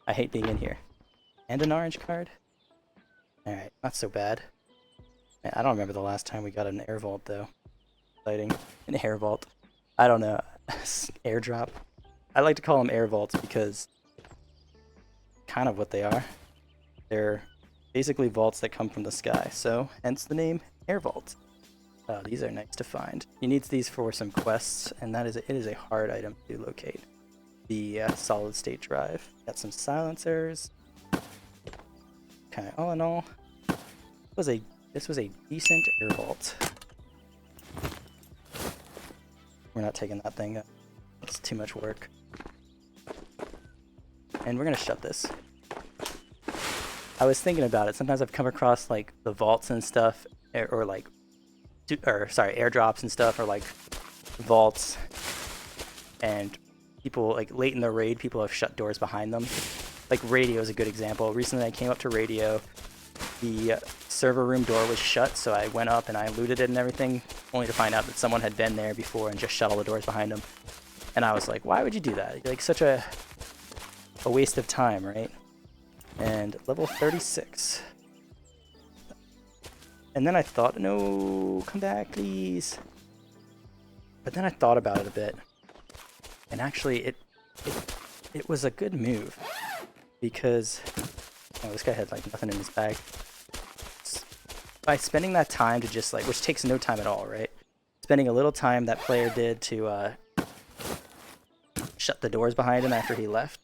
I hate being in here. And an orange card? Alright, not so bad. Man, I don't remember the last time we got an air vault though. Exciting. An air vault. I don't know. Airdrop. I like to call them air vaults because kind of what they are. They're basically vaults that come from the sky, so hence the name air vault. Oh, these are nice to find. You need these for some quests, and it is a hard item to locate. The solid state drive. Got some silencers. Okay, all in all, this was a decent air vault. We're not taking that thing up. It's too much work. And we're gonna shut this. I was thinking about it. Sometimes I've come across like the vaults and stuff, or like, sorry, airdrops and stuff, or like vaults, and people like late in the raid, people have shut doors behind them. Like Radio is a good example. Recently I came up to Radio, the server room door was shut, so I went up and I looted it and everything, only to find out that someone had been there before and just shut all the doors behind them. And I was like, why would you do that? Like, such a waste of time, right? And level 36. And then I thought, no, come back, please. But then I thought about it a bit, and actually it was a good move, because this guy had like nothing in his bag. By spending that time to just like, which takes no time at all, right? Spending a little time that player did to shut the doors behind him after he left,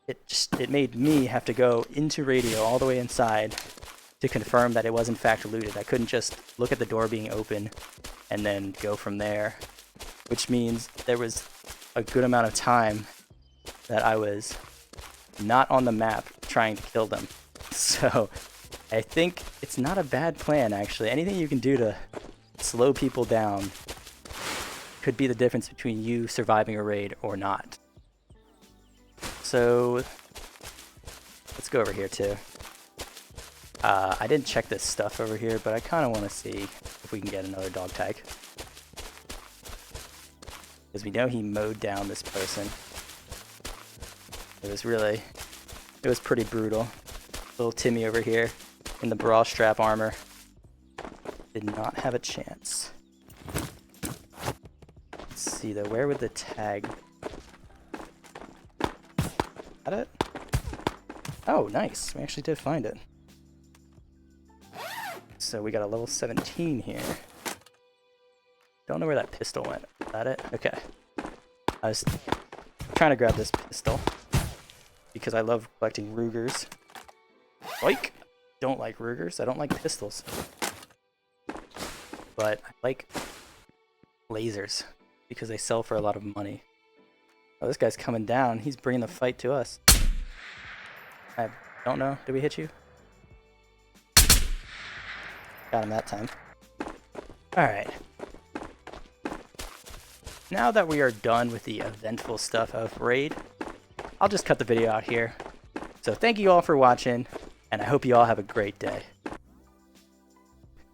it made me have to go into Radio all the way inside to confirm that it was in fact looted. I couldn't just look at the door being open and then go from there, which means there was a good amount of time that I was not on the map trying to kill them. So I think it's not a bad plan, actually. Anything you can do to slow people down could be the difference between you surviving a raid or not. So let's go over here too. I didn't check this stuff over here, but I kind of want to see if we can get another dog tag. Because we know he mowed down this person. It was pretty brutal. Little Timmy over here in the bra strap armor did not have a chance. Let's see though, where would the tag? Got it? Oh, nice. We actually did find it. So we got a level 17 here. Don't know where that pistol went. Is that it? Okay. I was trying to grab this pistol because I love collecting Rugers. Like, don't like Rugers. I don't like pistols. But I like lasers because they sell for a lot of money. Oh, this guy's coming down. He's bringing the fight to us. I don't know. Did we hit you? Got him that time. Alright. Now that we are done with the eventful stuff of Raid, I'll just cut the video out here. So thank you all for watching, and I hope you all have a great day.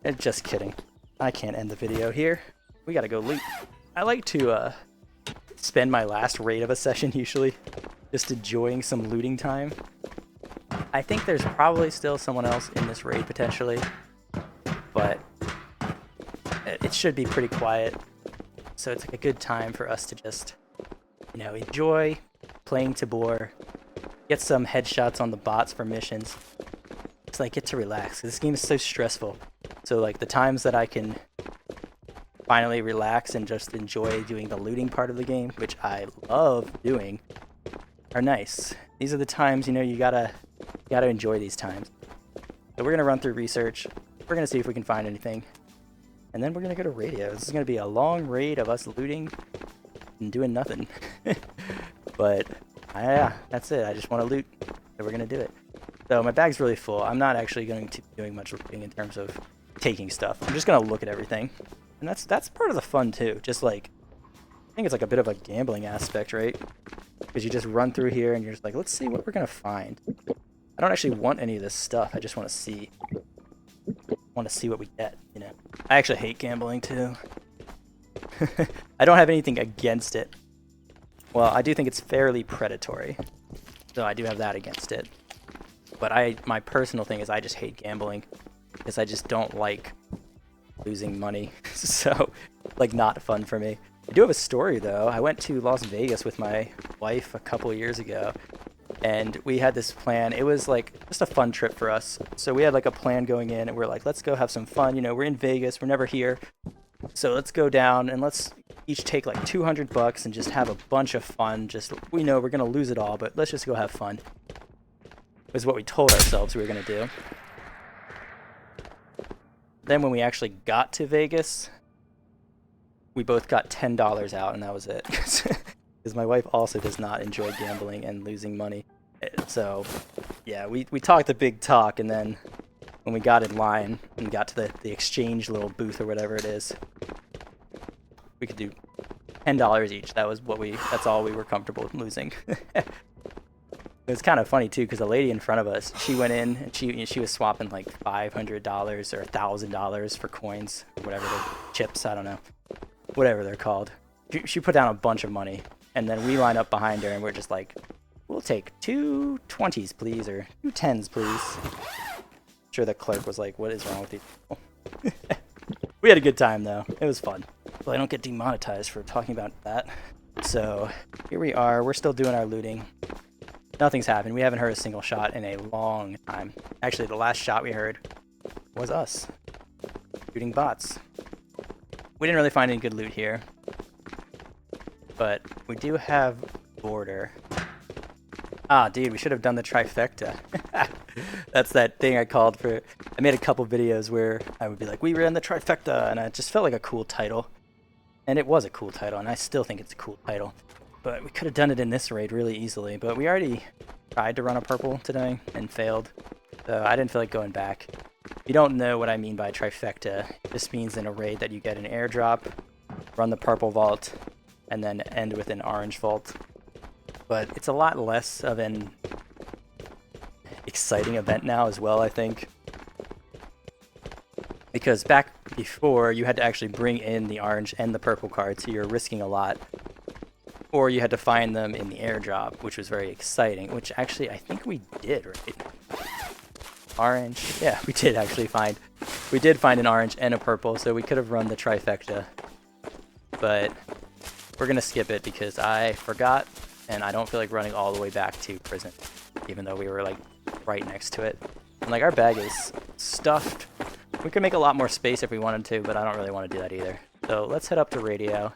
And just kidding. I can't end the video here. We gotta go loot. I like to spend my last raid of a session usually just enjoying some looting time. I think there's probably still someone else in this raid potentially, but it should be pretty quiet. So it's like a good time for us to just, you know, enjoy playing Tabor, get some headshots on the bots for missions. It's like, get to relax. This game is so stressful. So like the times that I can finally relax and just enjoy doing the looting part of the game, which I love doing, are nice. These are the times, you know, you gotta enjoy these times. So we're gonna run through research. We're gonna see if we can find anything. And then we're gonna go to Radio. This is gonna be a long raid of us looting and doing nothing. But yeah, that's it. I just want to loot, so we're gonna do it. So my bag's really full. I'm not actually going to be doing much looting in terms of taking stuff. I'm just gonna look at everything, and that's part of the fun too. Just like, I think it's like a bit of a gambling aspect, right? Because you just run through here and you're just like, let's see what we're gonna find. I don't actually want any of this stuff. I just want to see. Want to see what we get, you know. I actually hate gambling too. I don't have anything against it. Well, I do think it's fairly predatory, so I do have that against it. But my personal thing is I just hate gambling because I just don't like losing money. So, like, not fun for me. I do have a story though. I went to Las Vegas with my wife a couple years ago, and we had this plan. It was like just a fun trip for us. So we had like a plan going in, and we're like, let's go have some fun. You know, we're in Vegas. We're never here. So let's go down and let's each take like $200 and just have a bunch of fun. Just, we know we're going to lose it all, but let's just go have fun. Was what we told ourselves we were going to do. Then when we actually got to Vegas, we both got $10 out, and that was it. Because my wife also does not enjoy gambling and losing money. So Yeah, we talked the big talk, and then when we got in line and got to the exchange little booth or whatever it is, we could do $10 each. That's all we were comfortable with losing. It was kind of funny too, because the lady in front of us, she went in and she was swapping like $500 or $1,000 for coins, or whatever the chips, I don't know, whatever they're called. She put down a bunch of money, and then we line up behind her, and we're just like, we'll take 2 20s, please, or 2 10s, please. I'm sure the clerk was like, what is wrong with these people? We had a good time though. It was fun. Well, I don't get demonetized for talking about that. So here we are. We're still doing our looting. Nothing's happened. We haven't heard a single shot in a long time. Actually, the last shot we heard was us shooting bots. We didn't really find any good loot here, but we do have border. Ah, dude, we should have done the trifecta. That's that thing I called for. I made a couple videos where I would be like, we ran the trifecta, and it just felt like a cool title. And it was a cool title, and I still think it's a cool title. But we could have done it in this raid really easily, but we already tried to run a purple today and failed, so I didn't feel like going back. If you don't know what I mean by trifecta, this means in a raid that you get an airdrop, run the purple vault, and then end with an orange vault. But it's a lot less of an exciting event now as well, I think. Because back before, you had to actually bring in the orange and the purple cards, so you're risking a lot. Or you had to find them in the airdrop, which was very exciting, which actually I think we did, right? Orange? Yeah, we did actually find... We did find an orange and a purple, so we could have run the trifecta. But we're going to skip it because I forgot, and I don't feel like running all the way back to prison, even though we were, like, right next to it. And, like, our bag is stuffed. We could make a lot more space if we wanted to, but I don't really want to do that either. So let's head up to radio.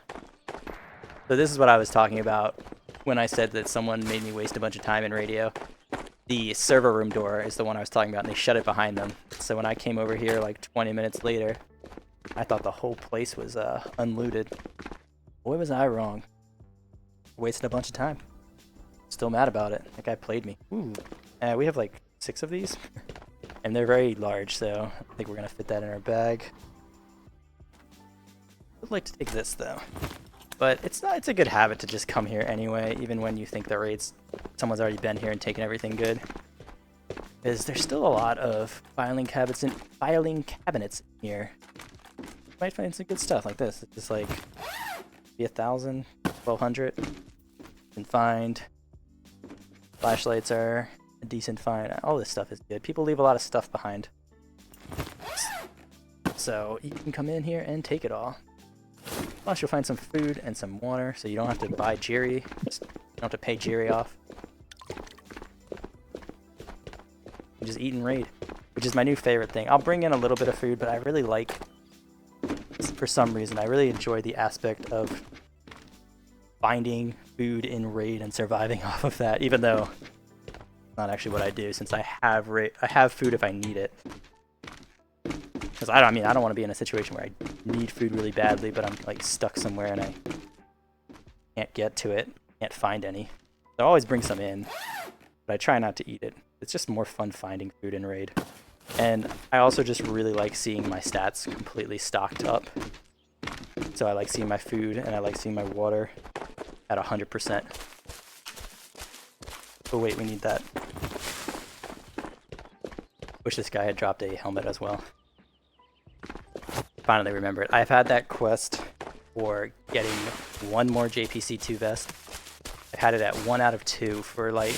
So this is what I was talking about when I said that someone made me waste a bunch of time in radio. The server room door is the one I was talking about, and they shut it behind them. So when I came over here like 20 minutes later, I thought the whole place was unlooted. Boy, was I wrong. Wasted a bunch of time. Still mad about it. That guy played me. Ooh. We have like 6 of these, and they're very large, so I think we're going to fit that in our bag. I'd like to take this, though. But it's a good habit to just come here anyway, even when you think the raid's someone's already been here and taken everything good. Because there's still a lot of filing cabinets in here. You might find some good stuff like this. It's just like be 1,000, 1,200. You can find flashlights are a decent find. All this stuff is good. People leave a lot of stuff behind, so you can come in here and take it all. Plus, you'll find some food and some water, so you don't have to buy Jerry. You don't have to pay Jerry off. You just eat and raid, which is my new favorite thing. I'll bring in a little bit of food, but I really like, for some reason, I really enjoy the aspect of finding food in raid and surviving off of that, even though it's not actually what I do, since I have food if I need it. Because I don't want to be in a situation where I need food really badly, but I'm like stuck somewhere and I can't get to it, can't find any. So I always bring some in, but I try not to eat it. It's just more fun finding food in raid. And I also just really like seeing my stats completely stocked up. So I like seeing my food and I like seeing my water at 100%. Oh wait, we need that. Wish this guy had dropped a helmet as well. Finally remember it. I've had that quest for getting one more JPC2 vest. I've had it at 1 out of 2 for like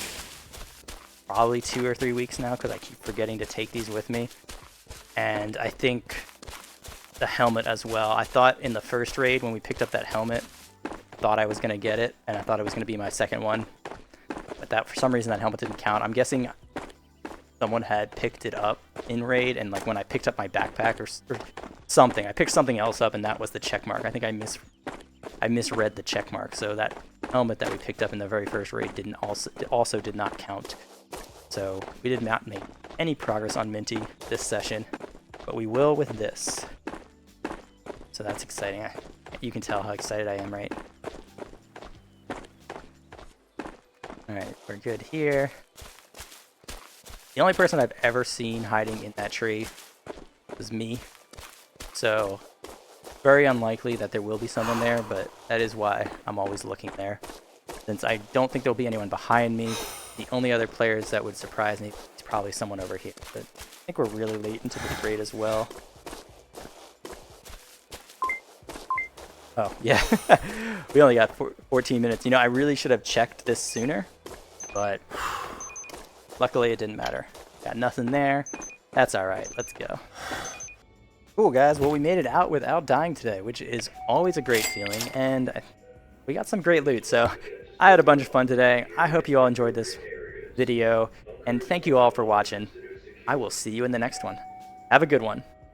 probably 2 or 3 weeks now because I keep forgetting to take these with me. And I think the helmet as well. I thought in the first raid when we picked up that helmet, I thought I was going to get it, and I thought it was going to be my second one. But that for some reason that helmet didn't count. I'm guessing someone had picked it up in raid, and like when I picked up my backpack or something, I picked something else up and that was the check mark. I think I misread the check mark, so that helmet that we picked up in the very first raid also did not count. So we did not make any progress on Minty this session, but we will with this. So that's exciting. You can tell how excited I am, right? Alright, we're good here. The only person I've ever seen hiding in that tree was me. So, very unlikely that there will be someone there, but that is why I'm always looking there. Since I don't think there'll be anyone behind me, the only other players that would surprise me is probably someone over here. But I think we're really late into the raid as well. Oh, yeah. We only got 14 minutes. You know, I really should have checked this sooner, but luckily it didn't matter. Got nothing there. That's all right. Let's go. Cool, guys. Well, we made it out without dying today, which is always a great feeling, and we got some great loot. So I had a bunch of fun today. I hope you all enjoyed this video, and thank you all for watching. I will see you in the next one. Have a good one.